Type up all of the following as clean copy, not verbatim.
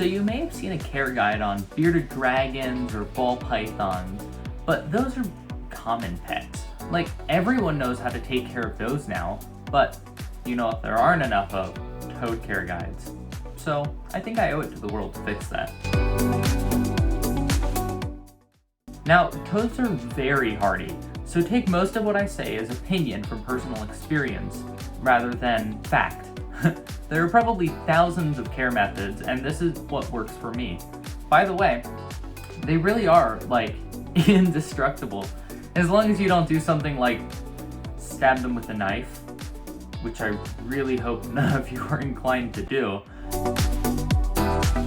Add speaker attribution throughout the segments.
Speaker 1: So you may have seen a care guide on bearded dragons or ball pythons, but those are common pets. Like, everyone knows how to take care of those now, but there aren't enough of toad care guides. So I think I owe it to the world to fix that. Now, toads are very hardy, so take most of what I say as opinion from personal experience rather than fact. There are probably thousands of care methods, and this is what works for me. By the way, they really are, indestructible. As long as you don't do something like stab them with a knife, which I really hope none of you are inclined to do.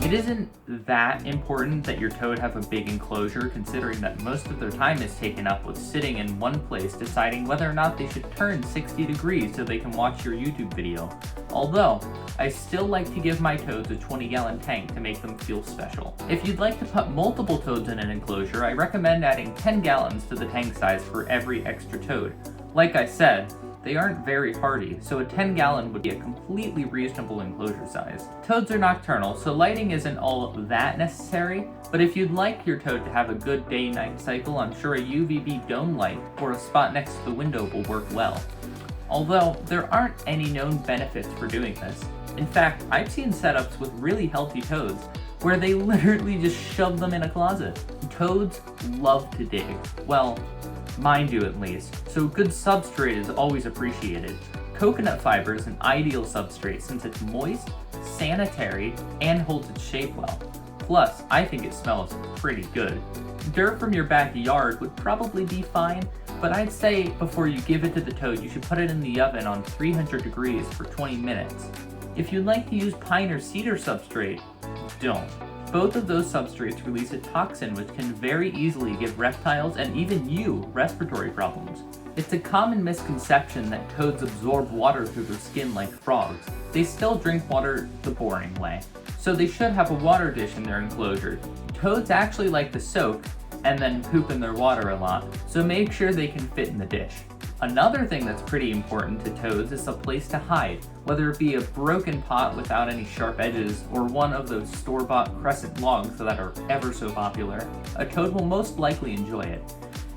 Speaker 1: It isn't that important that your toad have a big enclosure, considering that most of their time is taken up with sitting in one place deciding whether or not they should turn 60 degrees so they can watch your YouTube video. Although, I still like to give my toads a 20-gallon tank to make them feel special. If you'd like to put multiple toads in an enclosure, I recommend adding 10 gallons to the tank size for every extra toad. Like I said, they aren't very hardy, so a 10-gallon would be a completely reasonable enclosure size. Toads are nocturnal, so lighting isn't all that necessary, but if you'd like your toad to have a good day-night cycle, I'm sure a UVB dome light or a spot next to the window will work well. Although, there aren't any known benefits for doing this. In fact, I've seen setups with really healthy toads where they literally just shove them in a closet. Toads love to dig. Well, mine do at least, so good substrate is always appreciated. Coconut fiber is an ideal substrate since it's moist, sanitary, and holds its shape well. Plus, I think it smells pretty good. Dirt from your backyard would probably be fine, but I'd say before you give it to the toad, you should put it in the oven on 300 degrees for 20 minutes. If you'd like to use pine or cedar substrate, don't. Both of those substrates release a toxin which can very easily give reptiles and even you respiratory problems. It's a common misconception that toads absorb water through their skin like frogs. They still drink water the boring way, so they should have a water dish in their enclosure. Toads actually like to soak and then poop in their water a lot, so make sure they can fit in the dish. Another thing that's pretty important to toads is a place to hide, whether it be a broken pot without any sharp edges or one of those store-bought crescent logs that are ever so popular. A toad will most likely enjoy it.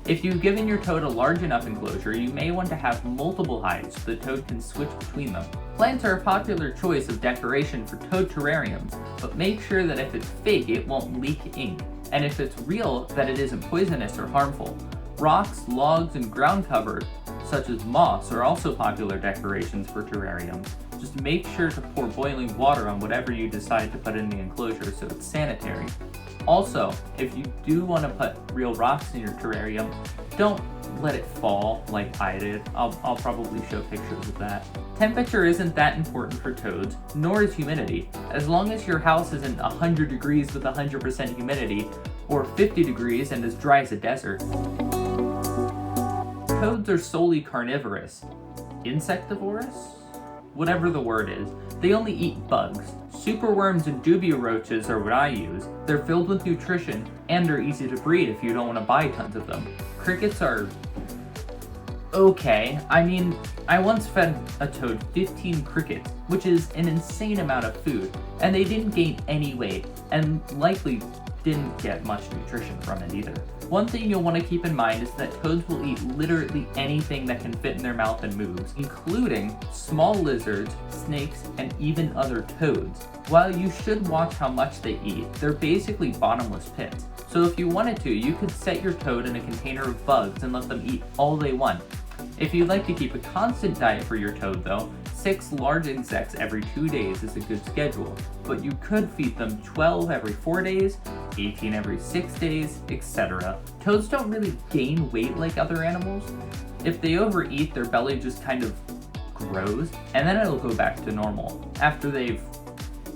Speaker 1: If you've given your toad a large enough enclosure, you may want to have multiple hides so the toad can switch between them. Plants are a popular choice of decoration for toad terrariums, but make sure that if it's fake, it won't leak ink, and if it's real, that it isn't poisonous or harmful. Rocks, logs, and ground cover, such as moss, are also popular decorations for terrariums. Just make sure to pour boiling water on whatever you decide to put in the enclosure so it's sanitary. Also, if you do want to put real rocks in your terrarium, don't let it fall like I did. I'll probably show pictures of that. Temperature isn't that important for toads, nor is humidity, as long as your house isn't 100 degrees with 100% humidity, or 50 degrees and as dry as a desert. Toads are solely carnivorous. Insectivorous? Whatever the word is. They only eat bugs. Superworms and dubia roaches are what I use. They're filled with nutrition, and they're easy to breed if you don't want to buy tons of them. Crickets are okay. I mean, I once fed a toad 15 crickets, which is an insane amount of food, and they didn't gain any weight, and likely didn't get much nutrition from it either. One thing you'll want to keep in mind is that toads will eat literally anything that can fit in their mouth and moves, including small lizards, snakes, and even other toads. While you should watch how much they eat, they're basically bottomless pits. So if you wanted to, you could set your toad in a container of bugs and let them eat all they want. If you'd like to keep a constant diet for your toad though, 6 large insects every 2 days is a good schedule, but you could feed them 12 every 4 days, 18 every 6 days, etc. Toads don't really gain weight like other animals. If they overeat, their belly just kind of grows, and then it'll go back to normal after they've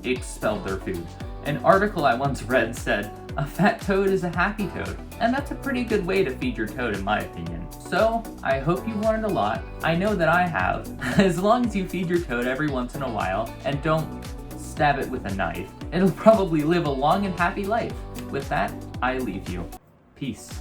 Speaker 1: expelled their food. An article I once read said, "A fat toad is a happy toad," and that's a pretty good way to feed your toad in my opinion. So, I hope you learned a lot. I know that I have. As long as you feed your toad every once in a while and don't stab it with a knife, it'll probably live a long and happy life. With that, I leave you. Peace.